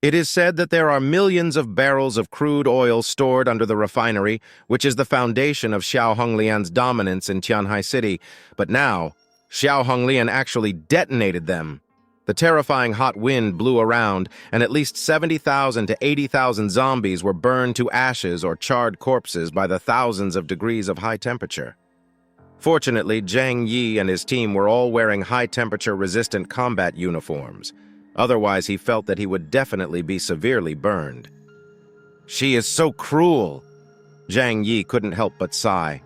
It is said that there are millions of barrels of crude oil stored under the refinery, which is the foundation of Xiao Honglian's dominance in Tianhai City. But now, Xiao Honglian actually detonated them. The terrifying hot wind blew around, and at least 70,000 to 80,000 zombies were burned to ashes or charred corpses by the thousands of degrees of high temperature. Fortunately, Zhang Yi and his team were all wearing high-temperature resistant combat uniforms. Otherwise, he felt that he would definitely be severely burned. She is so cruel. Zhang Yi couldn't help but sigh.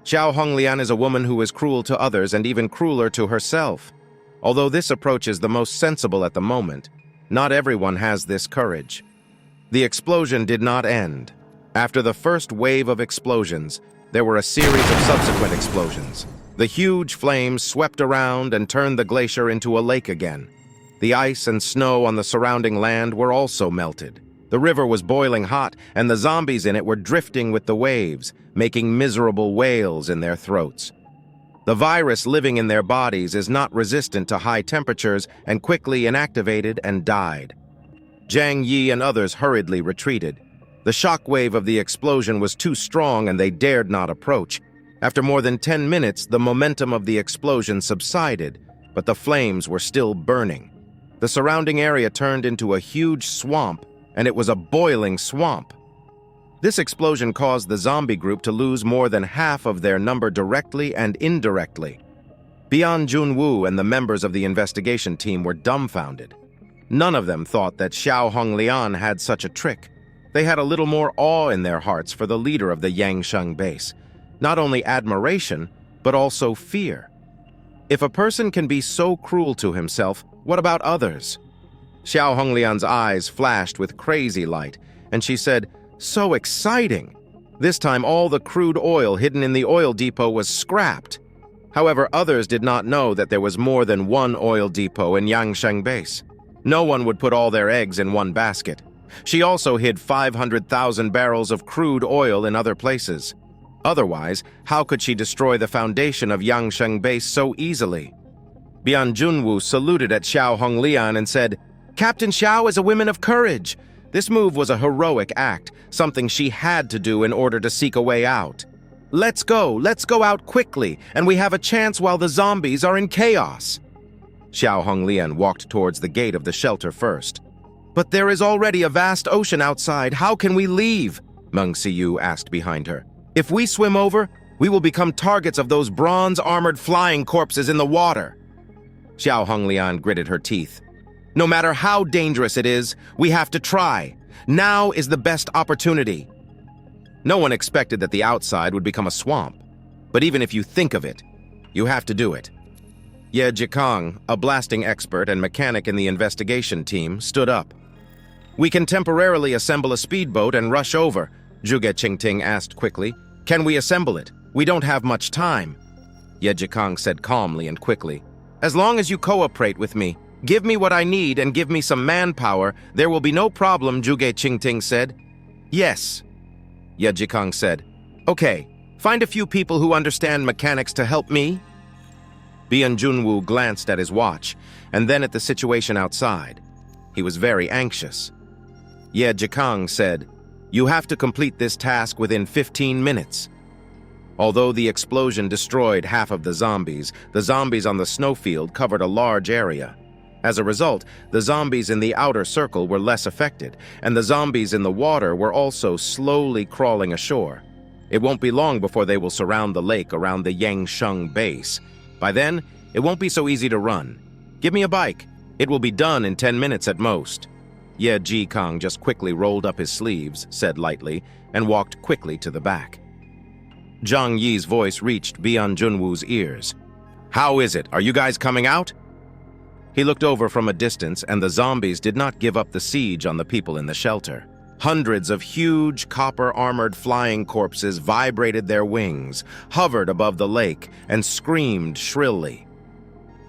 Xiao Honglian is a woman who is cruel to others and even crueler to herself. Although this approach is the most sensible at the moment, not everyone has this courage. The explosion did not end. After the first wave of explosions, there were a series of subsequent explosions. The huge flames swept around and turned the glacier into a lake again. The ice and snow on the surrounding land were also melted. The river was boiling hot, and the zombies in it were drifting with the waves, making miserable wails in their throats. The virus living in their bodies is not resistant to high temperatures and quickly inactivated and died. Zhang Yi and others hurriedly retreated. The shockwave of the explosion was too strong and they dared not approach. After more than 10 minutes, the momentum of the explosion subsided, but the flames were still burning. The surrounding area turned into a huge swamp, and it was a boiling swamp. This explosion caused the zombie group to lose more than half of their number directly and indirectly. Bian Junwu and the members of the investigation team were dumbfounded. None of them thought that Xiao Honglian had such a trick. They had a little more awe in their hearts for the leader of the Yangsheng base. Not only admiration, but also fear. If a person can be so cruel to himself, what about others? Xiao Honglian's eyes flashed with crazy light, and she said, "So exciting!" This time all the crude oil hidden in the oil depot was scrapped. However, others did not know that there was more than one oil depot in Yangsheng base. No one would put all their eggs in one basket. She also hid 500,000 barrels of crude oil in other places. Otherwise, how could she destroy the foundation of Yangsheng base so easily? Bian Junwu saluted at Xiao Honglian and said, "Captain Xiao is a woman of courage." This move was a heroic act, something she had to do in order to seek a way out. Let's go out quickly, and we have a chance while the zombies are in chaos." Xiao Honglian walked towards the gate of the shelter first. "But there is already a vast ocean outside. How can we leave?" Meng Siyu asked behind her. "If we swim over, we will become targets of those bronze-armored flying corpses in the water." Xiao Honglian gritted her teeth. "No matter how dangerous it is, we have to try. Now is the best opportunity." No one expected that the outside would become a swamp. But even if you think of it, you have to do it. Ye Jikang, a blasting expert and mechanic in the investigation team, stood up. "We can temporarily assemble a speedboat and rush over," Zhuge Qingting asked quickly. "Can we assemble it? We don't have much time." Ye Jikang said calmly and quickly, "As long as you cooperate with me, give me what I need and give me some manpower, there will be no problem," Zhuge Qingting said. "Yes," Ye Jikang said. "Okay, find a few people who understand mechanics to help me." Bian Junwu glanced at his watch, and then at the situation outside. He was very anxious. Ye Jikang said, "You have to complete this task within 15 minutes. Although the explosion destroyed half of the zombies on the snowfield covered a large area. As a result, the zombies in the outer circle were less affected, and the zombies in the water were also slowly crawling ashore. It won't be long before they will surround the lake around the Yangsheng base. By then, it won't be so easy to run. Give me a bike. It will be done in 10 minutes at most." Ye Jikang just quickly rolled up his sleeves, said lightly, and walked quickly to the back. Zhang Yi's voice reached Bian Junwu's ears. "How is it? Are you guys coming out?" He looked over from a distance, and the zombies did not give up the siege on the people in the shelter. Hundreds of huge, copper-armored flying corpses vibrated their wings, hovered above the lake, and screamed shrilly.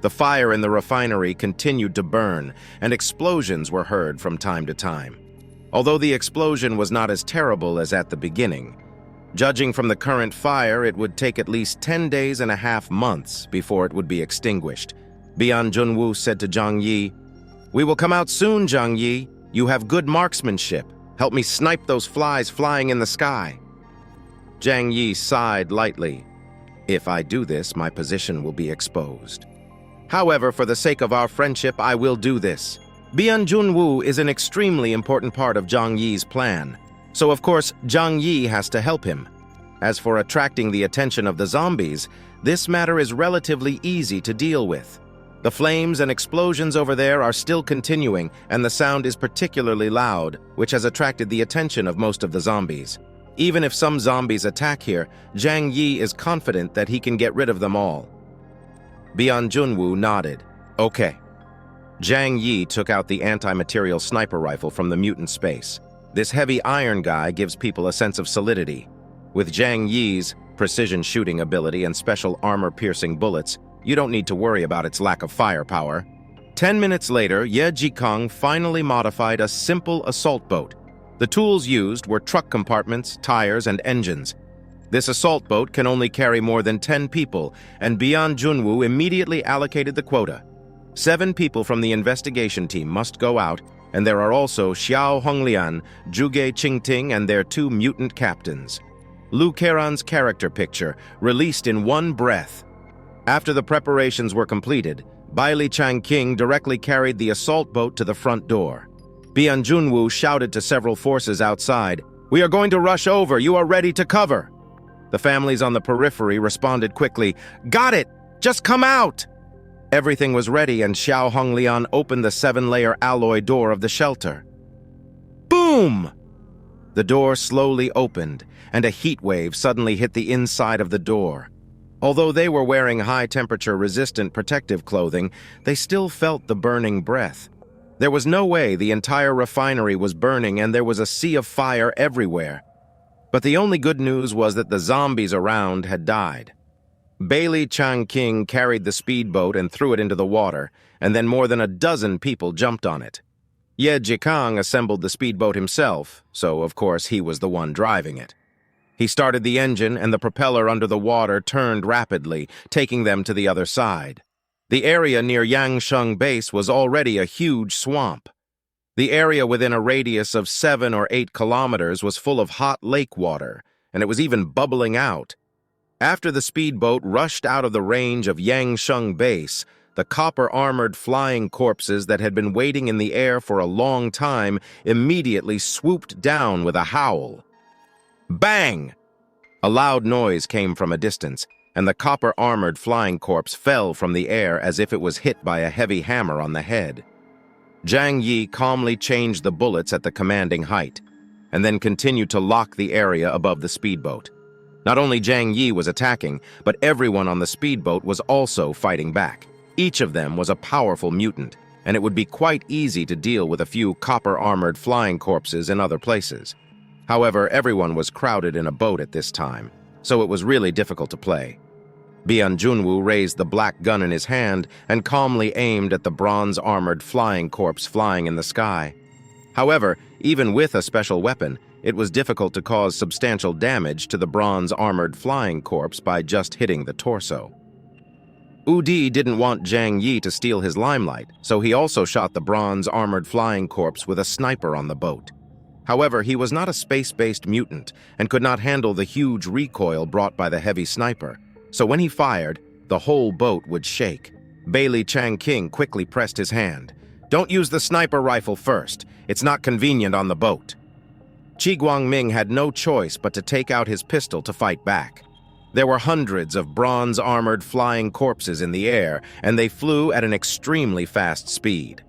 The fire in the refinery continued to burn, and explosions were heard from time to time. Although the explosion was not as terrible as at the beginning, judging from the current fire, it would take at least 10 days and a half months before it would be extinguished. Bian Junwu said to Zhang Yi, "We will come out soon, Zhang Yi. You have good marksmanship. Help me snipe those flies flying in the sky." Zhang Yi sighed lightly. "If I do this, my position will be exposed. However, for the sake of our friendship, I will do this." Bian Junwu is an extremely important part of Zhang Yi's plan, so of course Zhang Yi has to help him. As for attracting the attention of the zombies, this matter is relatively easy to deal with. The flames and explosions over there are still continuing, and the sound is particularly loud, which has attracted the attention of most of the zombies. Even if some zombies attack here, Zhang Yi is confident that he can get rid of them all. Bian Junwu nodded. "Okay." Zhang Yi took out the anti-material sniper rifle from the mutant space. This heavy iron guy gives people a sense of solidity. With Zhang Yi's precision shooting ability and special armor-piercing bullets, you don't need to worry about its lack of firepower. 10 minutes later, Ye Jikong finally modified a simple assault boat. The tools used were truck compartments, tires, and engines. This assault boat can only carry more than 10 people, and Bian Junwu immediately allocated the quota. 7 people from the investigation team must go out, and there are also Xiao Honglian, Zhuge Qingting, and their 2 mutant captains. Lu Keran's character picture, released in one breath. After the preparations were completed, Baili Changqing directly carried the assault boat to the front door. Bian Junwu shouted to several forces outside, "We are going to rush over, you are ready to cover." The families on the periphery responded quickly, "Got it! Just come out!" Everything was ready and Xiao Honglian opened the 7-layer alloy door of the shelter. Boom! The door slowly opened, and a heat wave suddenly hit the inside of the door. Although they were wearing high-temperature resistant protective clothing, they still felt the burning breath. There was no way the entire refinery was burning and there was a sea of fire everywhere. But the only good news was that the zombies around had died. Baili Changqing carried the speedboat and threw it into the water, and then more than a dozen people jumped on it. Ye Jikong assembled the speedboat himself, so of course he was the one driving it. He started the engine and the propeller under the water turned rapidly, taking them to the other side. The area near Yangsheng Base was already a huge swamp. The area within a radius of 7 or 8 kilometers was full of hot lake water, and it was even bubbling out. After the speedboat rushed out of the range of Yangsheng Base, the copper-armored flying corpses that had been waiting in the air for a long time immediately swooped down with a howl. Bang! A loud noise came from a distance, and the copper-armored flying corpse fell from the air as if it was hit by a heavy hammer on the head. Zhang Yi calmly changed the bullets at the commanding height, and then continued to lock the area above the speedboat. Not only Zhang Yi was attacking, but everyone on the speedboat was also fighting back. Each of them was a powerful mutant, and it would be quite easy to deal with a few copper-armored flying corpses in other places. However, everyone was crowded in a boat at this time, so it was really difficult to play. Bian Junwu raised the black gun in his hand and calmly aimed at the bronze-armored flying corpse flying in the sky. However, even with a special weapon, it was difficult to cause substantial damage to the bronze-armored flying corpse by just hitting the torso. Udi didn't want Zhang Yi to steal his limelight, so he also shot the bronze-armored flying corpse with a sniper on the boat. However, he was not a space-based mutant and could not handle the huge recoil brought by the heavy sniper, so when he fired, the whole boat would shake. Baili Changqing quickly pressed his hand. "Don't use the sniper rifle first. It's not convenient on the boat." Qi Guangming had no choice but to take out his pistol to fight back. There were hundreds of bronze-armored flying corpses in the air, and they flew at an extremely fast speed.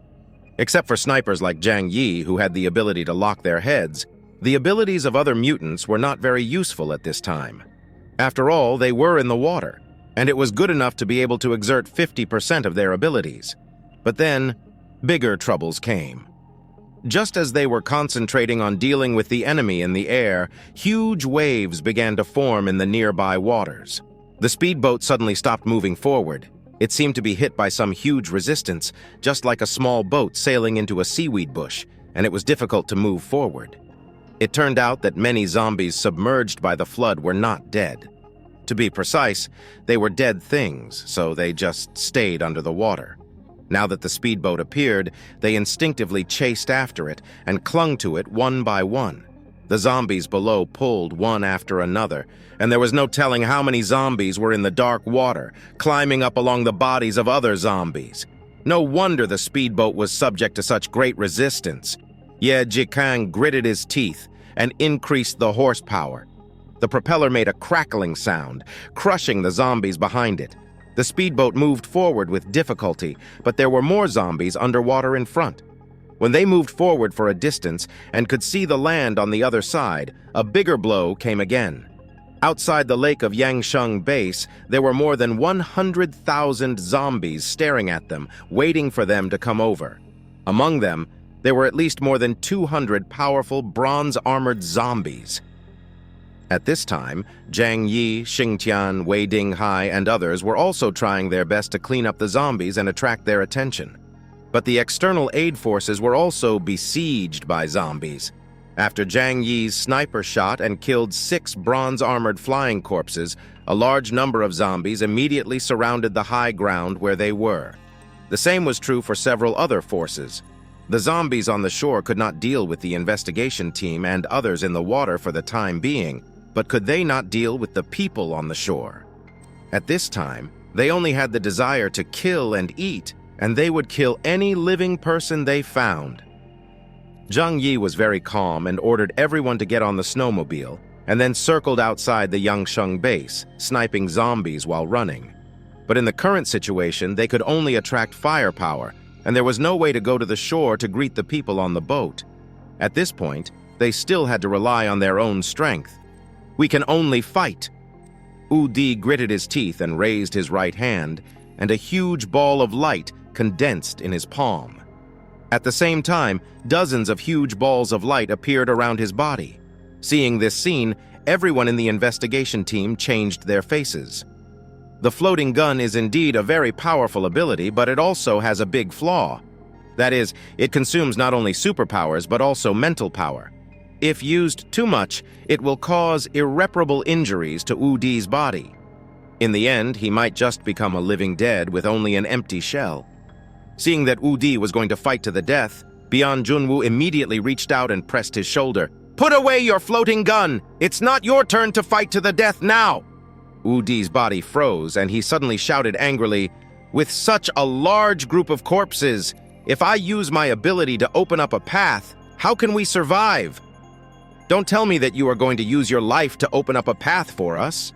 Except for snipers like Zhang Yi, who had the ability to lock their heads, the abilities of other mutants were not very useful at this time. After all, they were in the water, and it was good enough to be able to exert 50% of their abilities. But then, bigger troubles came. Just as they were concentrating on dealing with the enemy in the air, huge waves began to form in the nearby waters. The speedboat suddenly stopped moving forward. It seemed to be hit by some huge resistance, just like a small boat sailing into a seaweed bush, and it was difficult to move forward. It turned out that many zombies submerged by the flood were not dead. To be precise, they were dead things, so they just stayed under the water. Now that the speedboat appeared, they instinctively chased after it and clung to it one by one. The zombies below pulled one after another, and there was no telling how many zombies were in the dark water, climbing up along the bodies of other zombies. No wonder the speedboat was subject to such great resistance. Ye Jikang gritted his teeth and increased the horsepower. The propeller made a crackling sound, crushing the zombies behind it. The speedboat moved forward with difficulty, but there were more zombies underwater in front. When they moved forward for a distance and could see the land on the other side, a bigger blow came again. Outside the lake of Yangsheng Base, there were more than 100,000 zombies staring at them, waiting for them to come over. Among them, there were at least more than 200 powerful bronze-armored zombies. At this time, Zhang Yi, Xingtian, Wei Dinghai, and others were also trying their best to clean up the zombies and attract their attention. But the external aid forces were also besieged by zombies. After Zhang Yi's sniper shot and killed 6 bronze-armored flying corpses, a large number of zombies immediately surrounded the high ground where they were. The same was true for several other forces. The zombies on the shore could not deal with the investigation team and others in the water for the time being, but could they not deal with the people on the shore? At this time, they only had the desire to kill and eat, and they would kill any living person they found. Zhang Yi was very calm and ordered everyone to get on the snowmobile, and then circled outside the Yangsheng base, sniping zombies while running. But in the current situation, they could only attract firepower, and there was no way to go to the shore to greet the people on the boat. At this point, they still had to rely on their own strength. "We can only fight." Wu Di gritted his teeth and raised his right hand, and a huge ball of light condensed in his palm. At the same time, dozens of huge balls of light appeared around his body. Seeing this scene, everyone in the investigation team changed their faces. The floating gun is indeed a very powerful ability, but it also has a big flaw. That is, it consumes not only superpowers, but also mental power. If used too much, it will cause irreparable injuries to Wu Di's body. In the end, he might just become a living dead with only an empty shell. Seeing that Wu Di was going to fight to the death, Bian Junwu immediately reached out and pressed his shoulder. "Put away your floating gun! It's not your turn to fight to the death now!" Wu Di's body froze, and he suddenly shouted angrily, "With such a large group of corpses, if I use my ability to open up a path, how can we survive? Don't tell me that you are going to use your life to open up a path for us."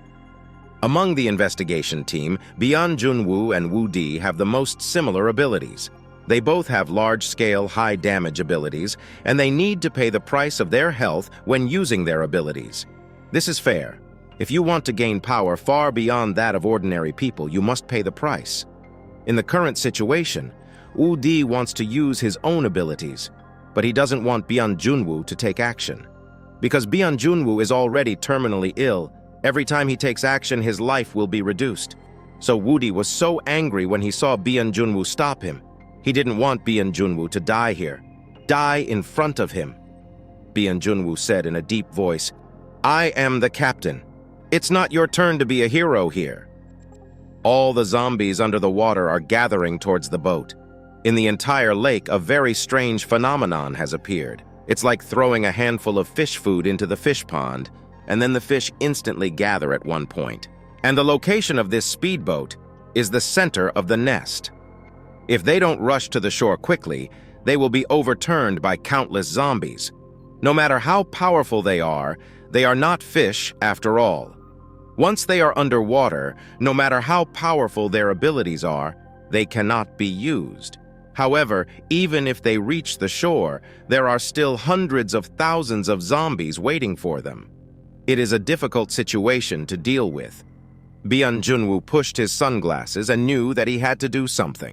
Among the investigation team, Bian Junwu and Wu Di have the most similar abilities. They both have large-scale, high-damage abilities, and they need to pay the price of their health when using their abilities. This is fair. If you want to gain power far beyond that of ordinary people, you must pay the price. In the current situation, Wu Di wants to use his own abilities, but he doesn't want Bian Junwu to take action. Because Bian Junwu is already terminally ill, every time he takes action, his life will be reduced. So Wu Di was so angry when he saw Bian Junwu stop him. He didn't want Bian Junwu to die here. Die in front of him. Bian Junwu said in a deep voice, "I am the captain. It's not your turn to be a hero here." All the zombies under the water are gathering towards the boat. In the entire lake, a very strange phenomenon has appeared. It's like throwing a handful of fish food into the fish pond, and then the fish instantly gather at one point. And the location of this speedboat is the center of the nest. If they don't rush to the shore quickly, they will be overturned by countless zombies. No matter how powerful they are not fish after all. Once they are underwater, no matter how powerful their abilities are, they cannot be used. However, even if they reach the shore, there are still hundreds of thousands of zombies waiting for them. It is a difficult situation to deal with. Bian Junwu pushed his sunglasses and knew that he had to do something.